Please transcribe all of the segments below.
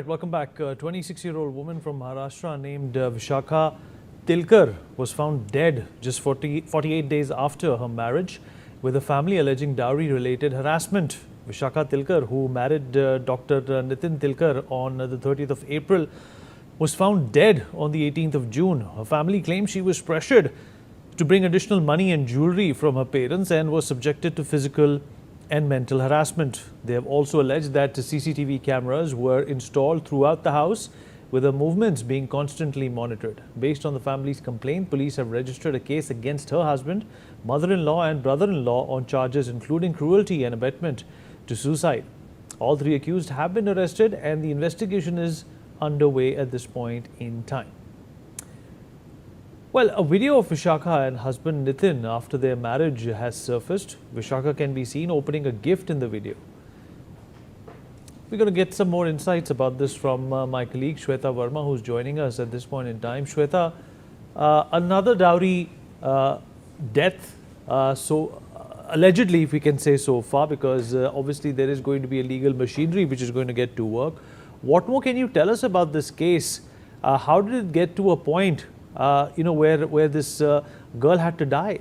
right, welcome back. A 26-year-old woman from Maharashtra named Vishakha Tilkar was found dead just 48 days after her marriage, with the family alleging dowry-related harassment. Vishakha Tilkar, who married Dr. Nitin Tilkar on the 30th of April, was found dead on the 18th of June. Her family claims she was pressured to bring additional money and jewelry from her parents and was subjected to physical and mental harassment. They have also alleged that CCTV cameras were installed throughout the house, with her movements being constantly monitored. Based on the family's complaint, police have registered a case against her husband, mother-in-law and brother-in-law on charges including cruelty and abetment to suicide. All three accused have been arrested and the investigation is underway at this point in time. Well, a video of Vishakha and husband Nitin after their marriage has surfaced. Vishakha can be seen opening a gift in the video. We're going to get some more insights about this from my colleague Shweta Verma, who's joining us at this point in time. Shweta, another dowry death, allegedly, if we can say so far, because obviously there is going to be a legal machinery which is going to get to work. What more can you tell us about this case? How did it get to a point where this girl had to die?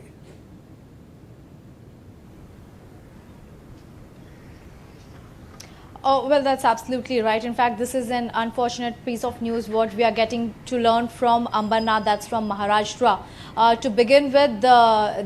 Oh, well, that's absolutely right. In fact, this is an unfortunate piece of news what we are getting to learn from Ambarnath, that's from Maharashtra. To begin with,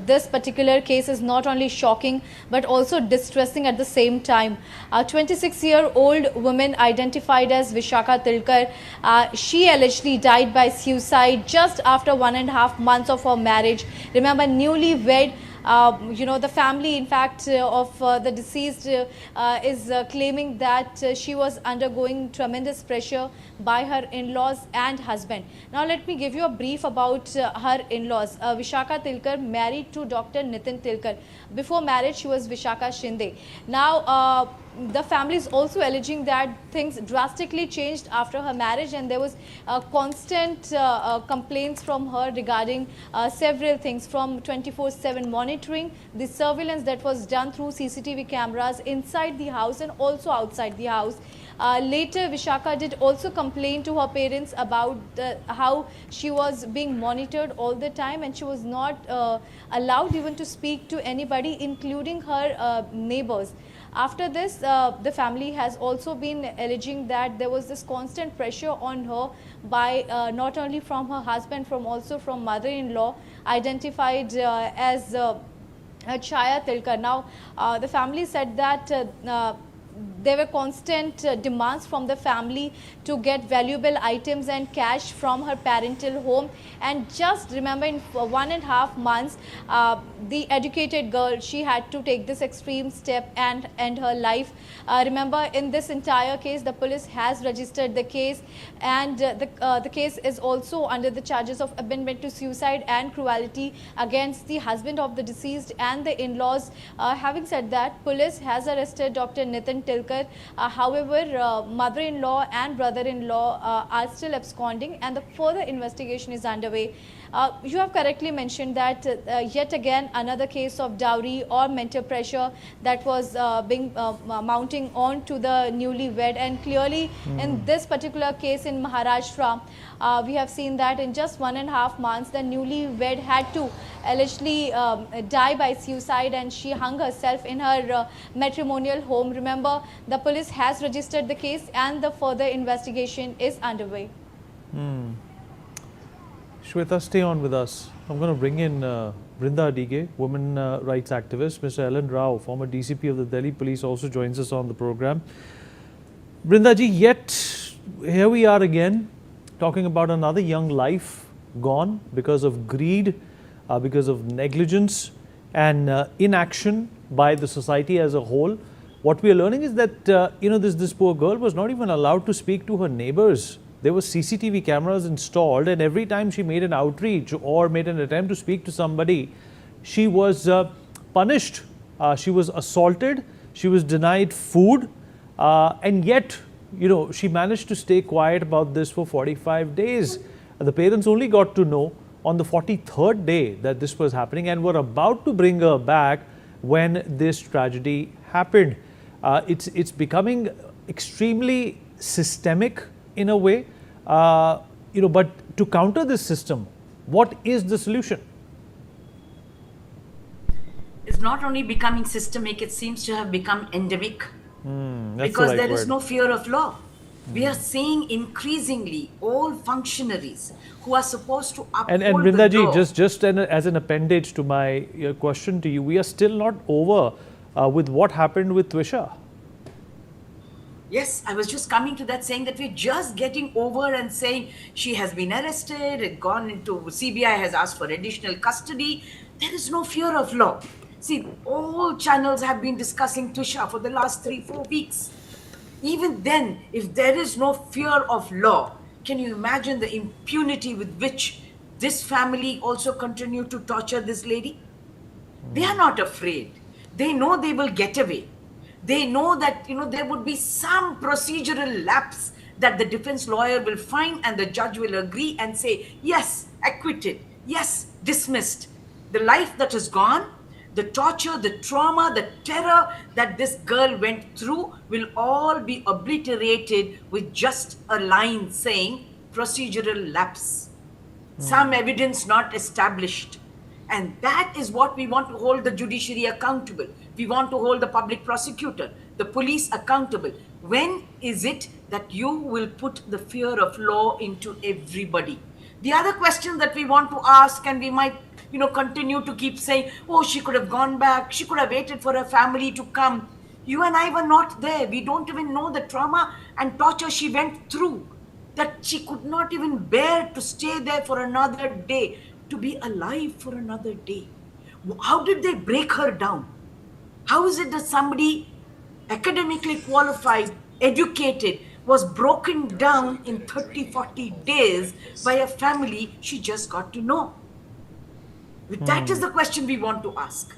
this particular case is not only shocking but also distressing at the same time. A 26-year-old woman identified as Vishaka Tilkar, she allegedly died by suicide just after 1.5 months of her marriage. Remember, newlywed. The family, in fact, of the deceased is claiming that she was undergoing tremendous pressure by her in-laws and husband. Now, let me give you a brief about her in-laws. Vishakha Tilkar married to Dr. Nitin Tilkar. Before marriage, she was Vishakha Shinde. Now, the family is also alleging that things drastically changed after her marriage, and there was constant complaints from her regarding several things, from 24/7 monitoring, the surveillance that was done through CCTV cameras inside the house and also outside the house. Later, Vishakha did also complain to her parents about how she was being monitored all the time, and she was not allowed even to speak to anybody, including her neighbors. After this, the family has also been alleging that there was this constant pressure on her by not only from her husband, also from mother-in-law, identified as Vishakha Tilkar. Now, the family said that there were constant demands from the family to get valuable items and cash from her parental home. And just remember, in 1.5 months, the educated girl, she had to take this extreme step and end her life. Remember, in this entire case, the police has registered the case, and the case is also under the charges of abetment to suicide and cruelty against the husband of the deceased and the in-laws. Having said that, police has arrested Dr. Nitin Tilkar. However, mother-in-law and brother-in-law are still absconding, and the further investigation is underway. You have correctly mentioned that yet again another case of dowry or mental pressure that was mounting on to the newlywed, and clearly in this particular case in Maharashtra, we have seen that in just 1.5 months the newlywed had to allegedly die by suicide, and she hung herself in her matrimonial home. Remember, the police has registered the case and the further investigation is underway. Shweta, stay on with us. I'm going to bring in Brinda Dige, women rights activist. Mr. Ellen Rao, former DCP of the Delhi Police, also joins us on the program. Brinda ji, yet here we are again talking about another young life gone because of greed, because of negligence and inaction by the society as a whole. What we are learning is that this poor girl was not even allowed to speak to her neighbors. There were CCTV cameras installed, and every time she made an outreach or made an attempt to speak to somebody, she was punished. She was assaulted. She was denied food, and yet, she managed to stay quiet about this for 45 days. And the parents only got to know on the 43rd day that this was happening, and were about to bring her back when this tragedy happened. It's becoming extremely systemic in a way, but to counter this system, what is the solution? It's not only becoming systemic, it seems to have become endemic. That's Because the right there is word. no fear of law. We are seeing increasingly all functionaries who are supposed to uphold And the Brindaji, law. just as an appendage to my question to you, we are still not over with what happened with Twisha. Yes, I was just coming to that, saying that we're just getting over and saying she has been arrested, it gone into CBI has asked for additional custody. There is no fear of law. See, all channels have been discussing Twisha for the last 3-4 weeks. Even then, if there is no fear of law, can you imagine the impunity with which this family also continue to torture this lady? They are not afraid. They know they will get away. They know that there would be some procedural lapse that the defense lawyer will find and the judge will agree and say, yes, acquitted, yes, dismissed. The life that is gone, the torture, the trauma, the terror that this girl went through will all be obliterated with just a line saying procedural lapse. Some evidence not established. And that is what we want to hold the judiciary accountable. We want to hold the public prosecutor, the police accountable. When is it that you will put the fear of law into everybody? The other question that we want to ask, and we might continue to keep saying, oh, she could have gone back, she could have waited for her family to come. You and I were not there. We don't even know the trauma and torture she went through, that she could not even bear to stay there for another day, to be alive for another day. How did they break her down? How is it that somebody academically qualified, educated, was broken down in 30-40 days by a family she just got to know? That is the question we want to ask.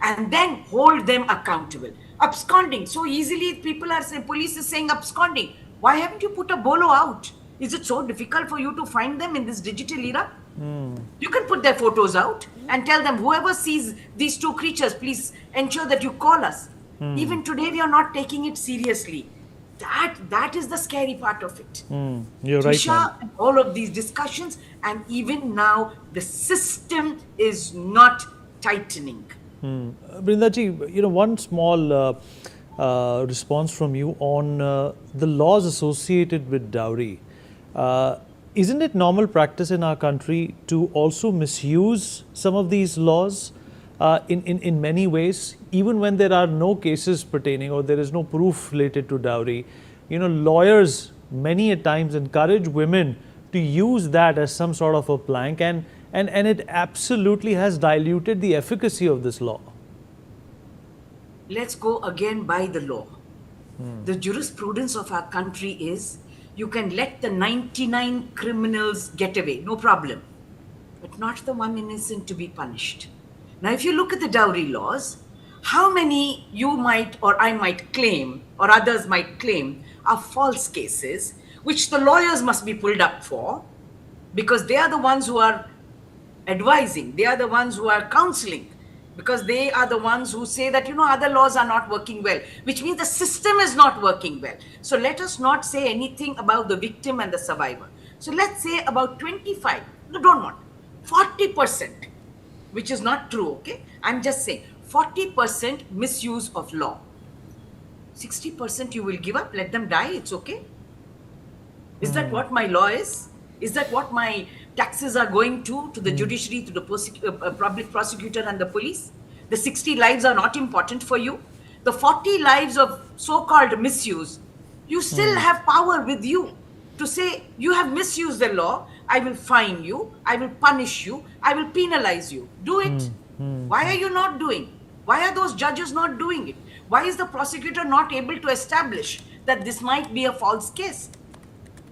And then hold them accountable. Absconding. So easily people are saying, police is saying absconding. Why haven't you put a bolo out? Is it so difficult for you to find them in this digital era? You can put their photos out and tell them, whoever sees these two creatures, please ensure that you call us. Even today, we are not taking it seriously. That is the scary part of it. You're right, ma'am. Trisha, all of these discussions, and even now, the system is not tightening. Brindaji, one small response from you on the laws associated with dowry. Isn't it normal practice in our country to also misuse some of these laws in many ways, even when there are no cases pertaining or there is no proof related to dowry? Lawyers many a times encourage women to use that as some sort of a plank, and it absolutely has diluted the efficacy of this law. Let's go again by the law. The jurisprudence of our country is, you can let the 99 criminals get away, no problem, but not the one innocent to be punished. Now, if you look at the dowry laws, how many you might or I might claim or others might claim are false cases, which the lawyers must be pulled up for, because they are the ones who are advising, they are the ones who are counseling, because they are the ones who say that, other laws are not working well, which means the system is not working well. So let us not say anything about the victim and the survivor. So let's say about 25, no, don't want, 40%, which is not true, okay? I'm just saying 40% misuse of law. 60% you will give up, let them die, it's okay. Is that what my law is? Is that what my taxes are going to the judiciary, to the public prosecutor and the police? The 60 lives are not important for you. The 40 lives of so-called misuse, you still have power with you to say, you have misused the law, I will fine you, I will punish you, I will penalize you. Do it. Why are you not doing? Why are those judges not doing it? Why is the prosecutor not able to establish that this might be a false case?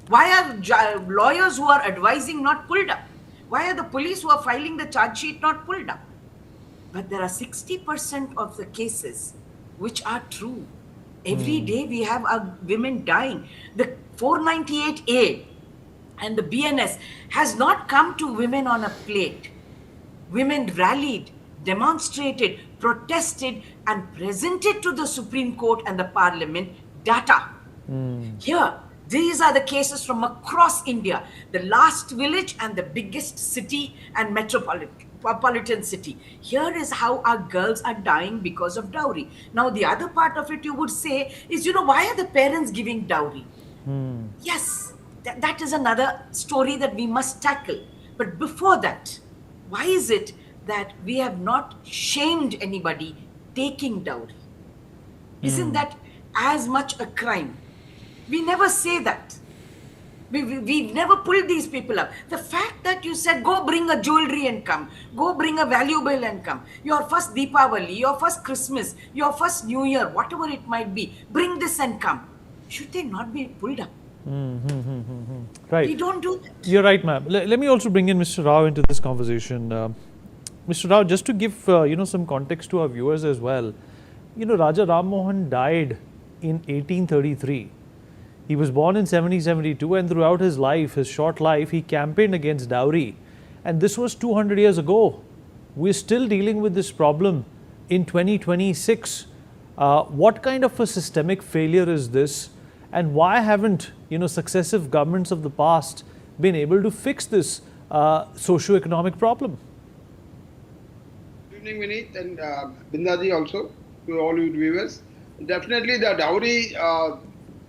Why are lawyers who are advising not pulled up? Why are the police who are filing the charge sheet not pulled up? But there are 60% of the cases which are true. Every day we have women dying. The 498A and the BNS has not come to women on a plate. Women rallied, demonstrated, protested, and presented to the Supreme Court and the Parliament data. Here, These are the cases from across India, the last village and the biggest city and metropolitan city. Here is how our girls are dying because of dowry. Now, the other part of it you would say is, why are the parents giving dowry? Yes, that is another story that we must tackle. But before that, why is it that we have not shamed anybody taking dowry? Isn't that as much a crime? We never say that. We've never pulled these people up. The fact that you said, go bring a jewelry and come, go bring a valuable and come, your first Deepavali, your first Christmas, your first New Year, whatever it might be, bring this and come. Should they not be pulled up? Right. We don't do that. You're right, ma'am. Let me also bring in Mr. Rao into this conversation. Mr. Rao, just to give some context to our viewers as well. Raja Ram Mohan died in 1833. He was born in 1772, and throughout his life, his short life, he campaigned against dowry. And this was 200 years ago. We're still dealing with this problem in 2026. What kind of a systemic failure is this? And why haven't successive governments of the past been able to fix this socio-economic problem? Good evening, Vineet, and Bindaji also, to all you viewers. Definitely the dowry,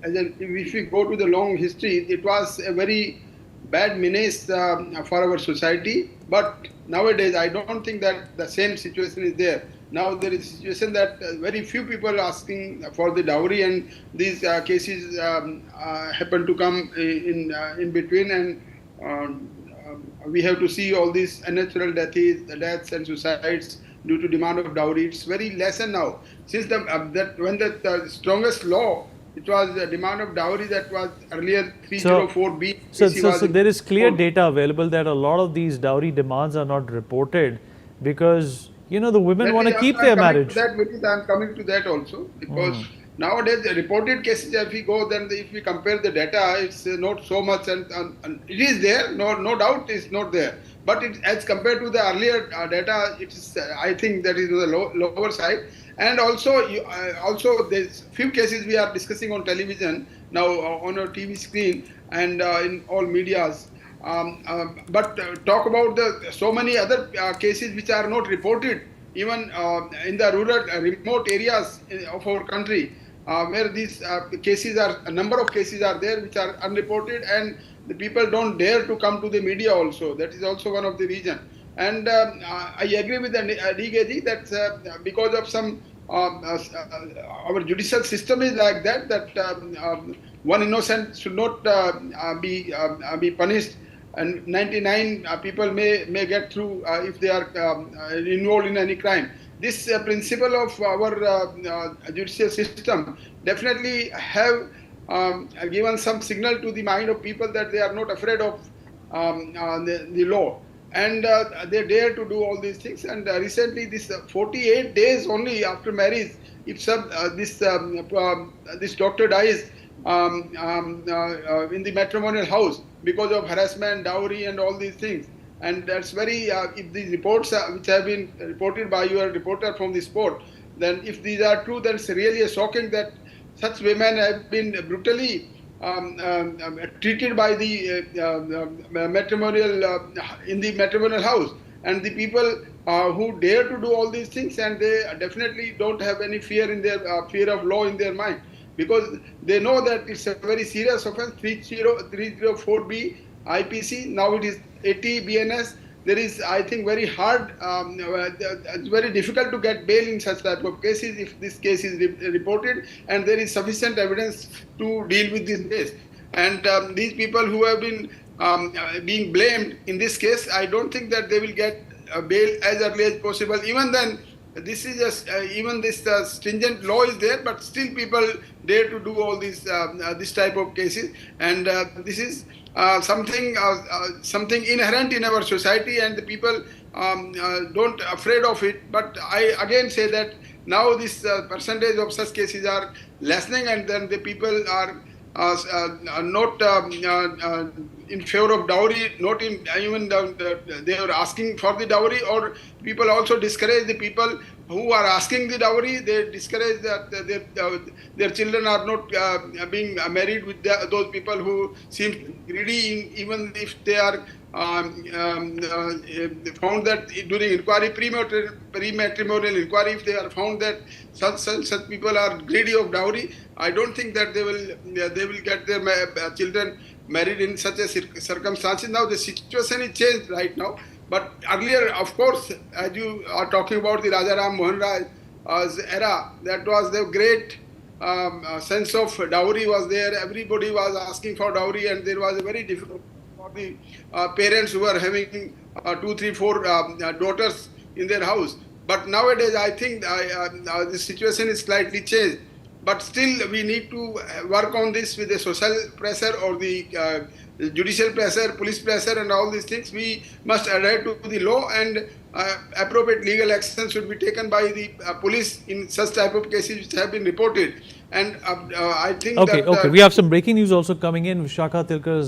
if we go to the long history, it was a very bad menace for our society. But nowadays, I don't think that the same situation is there. Now there is a situation that very few people are asking for the dowry, and these cases happen to come in between, and we have to see all these unnatural deaths and suicides due to demand of dowry. It's very lesser now. Since when the strongest law, it was the demand of dowry that was earlier 304B. So there is clear data available that a lot of these dowry demands are not reported because the women want to keep their marriage. I'm coming to that also, because nowadays the reported cases, if we go, then if we compare the data, it's not so much, and it is there, no doubt it's not there. But as compared to the earlier data, it's I think that is the lower side. And also, there's few cases we are discussing on television now, on our TV screen and in all medias. But talk about so many other cases which are not reported, even in the rural, remote areas of our country, where these a number of cases are there which are unreported, and the people don't dare to come to the media also. That is also one of the reasons. And I agree with DKG that because of some our judicial system is like that one innocent should not be punished, and 99 people may get through if they are involved in any crime. This principle of our judicial system definitely have given some signal to the mind of people that they are not afraid of the law, and they dare to do all these things. And recently, this 48 days only after marriage, if this doctor dies in the matrimonial house because of harassment, dowry, and all these things. And that's very, if these reports which have been reported by your reporter from the sport, then if these are true, then it's really shocking that such women have been brutally treated by the matrimonial in the matrimonial house, and the people who dare to do all these things, and they definitely don't have any fear in their fear of law in their mind, because they know that it's a very serious offense. 304B IPC, now it is 80 BNS. There is, I think, very hard, it's very difficult to get bail in such type of cases if this case is reported and there is sufficient evidence to deal with this case. And these people who have been being blamed in this case, I don't think that they will get bail as early as possible. Even then, this is just, even this stringent law is there, but still people dare to do all these this type of cases. And this is something inherent in our society, and the people don't afraid of it. But I again say that now this percentage of such cases are lessening, and then the people are not in favor of dowry, not in even they are asking for the dowry, or people also discourage the people who are asking the dowry. They discourage that their children are not being married with those people who seem greedy, even if they are found that during inquiry, pre-matrimonial inquiry, if they are found that such people are greedy of dowry, I don't think that they will get their children married in such a circumstances. Now the situation is changed right now, but earlier, of course, as you are talking about the Raja Ram Mohan Rai's era, that was the great sense of dowry was there. Everybody was asking for dowry, and there was a very difficult for the parents who are having 2, 3, 4 daughters in their house. But nowadays, I think the situation is slightly changed. But still, we need to work on this with the social pressure or the judicial pressure, police pressure, and all these things. We must adhere to the law, and appropriate legal action should be taken by the police in such type of cases which have been reported. And I think Okay, that okay. We have some breaking news also coming in. Vishakha Tilkar